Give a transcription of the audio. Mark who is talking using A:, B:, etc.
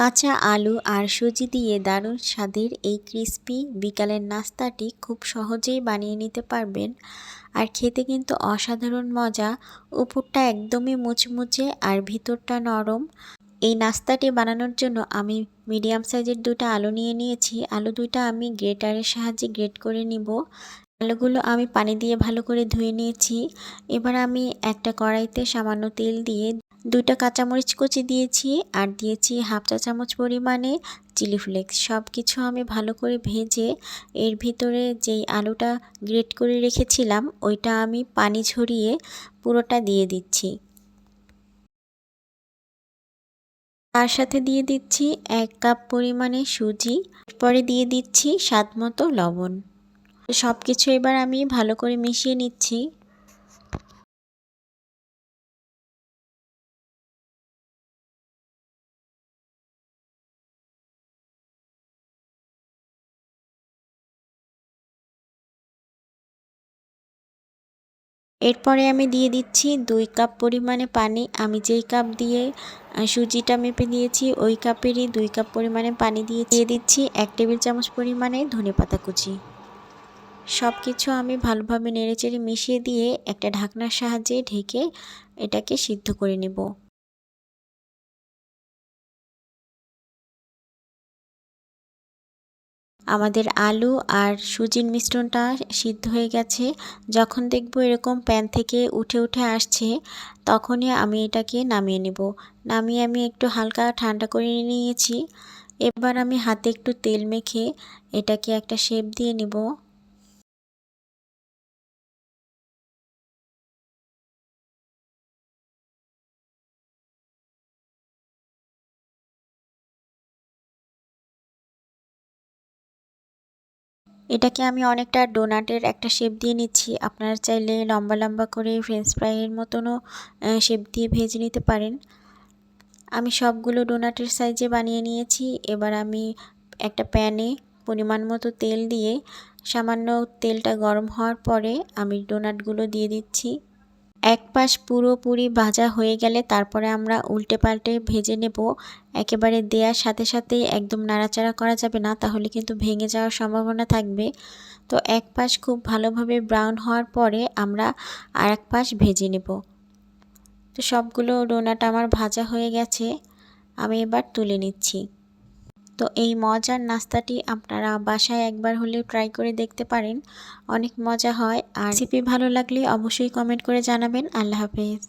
A: কাঁচা আলু আর সুজি দিয়ে দারুণ স্বাদের এই ক্রিস্পি বিকালের নাস্তাটি খুব সহজেই বানিয়ে নিতে পারবেন। আর খেতে কিন্তু অসাধারণ মজা। উপরটা একদমই মুচমুচে আর ভিতরটা নরম। এই নাস্তাটি বানানোর জন্য আমি মিডিয়াম সাইজের দুটো আলু নিয়ে নিয়েছি। আলু দুইটা আমি গ্রেটারের সাহায্যে গ্রেট করে নিব। আলুগুলো আমি পানি দিয়ে ভালো করে ধুয়ে নিয়েছি। এবার আমি একটা কড়াইতে সামান্য তেল দিয়ে দুইটা কাঁচামরিচ কুচি দিয়েছি আর দিয়েছি হাফ চা চামচ পরিমাণে চিলি ফ্লেক্স। সব কিছু আমি ভালো করে ভেজে এর ভিতরে যেই আলুটা গ্রেট করে রেখেছিলাম ওইটা আমি পানি ঝরিয়ে পুরোটা দিয়ে দিচ্ছি। তার সাথে দিয়ে দিচ্ছি 1 কাপ পরিমাণে সুজি, পরে দিয়ে দিচ্ছি স্বাদ মতো লবণ। সব কিছু এবার আমি ভালো করে মিশিয়ে নিচ্ছি। এরপরে আমি দিয়ে দিচ্ছি 2 কাপ পরিমাণে পানি। আমি যেই কাপ দিয়ে সুজিটা মেপে দিয়েছি ওই কাপেরই 2 কাপ পরিমাণে পানি দিয়ে দিচ্ছি 1 টেবিল চামচ পরিমাণে ধনেপাতা কুচি। সব কিছু আমি ভালোভাবে নেড়েচেড়ে মিশিয়ে দিয়ে একটা ঢাকনার সাহায্যে ঢেকে এটাকে সিদ্ধ করে নেব। আমাদের আলু আর সুজির মিশ্রণটা সিদ্ধ হয়ে গেছে। যখন দেখব এরকম প্যান থেকে উঠে উঠে আসছে তখনই আমি এটাকে নামিয়ে নেব। নামিয়ে আমি একটু হালকা ঠান্ডা করে নিয়েছি। এবার আমি হাতে একটু তেল মেখে এটাকে একটা শেপ দিয়ে নেব। এটাকে আমি অনেকটা ডোনাটের একটা শেপ দিয়ে নিচ্ছি। আপনারা চাইলে লম্বা লম্বা করে ফ্রেঞ্চ ফ্রাইয়ের মতনও শেপ দিয়ে ভেজে নিতে পারেন। আমি সবগুলো ডোনাটের সাইজে বানিয়ে নিয়েছি। এবার আমি একটা প্যানে পরিমাণ মতো তেল দিয়ে সামান্য তেলটা গরম হওয়ার পরে আমি ডোনাটগুলো দিয়ে দিচ্ছি। এক পাশ পুরোপুরি ভাজা হয়ে গেলে তারপরে আমরা উল্টে পাল্টে ভেজে নেব। একেবারে দেওয়ার সাথে সাথেই একদম নাড়াচাড়া করা যাবে না, তাহলে কিন্তু ভেঙে যাওয়ার সম্ভাবনা থাকবে। তো এক পাশ খুব ভালোভাবে ব্রাউন হওয়ার পরে আমরা আর এক পাশ ভেজে নেব। তো সবগুলো ডোনাট আমার ভাজা হয়ে গেছে, আমি এবার তুলে নিচ্ছি। তো এই মজার নাস্তাটি আপনারা বাসায় একবার হলেও ট্রাই করে দেখতে পারেন, অনেক মজা হয়। আর রেসিপি ভালো লাগলে অবশ্যই কমেন্ট করে জানাবেন। আল্লাহ হাফেজ।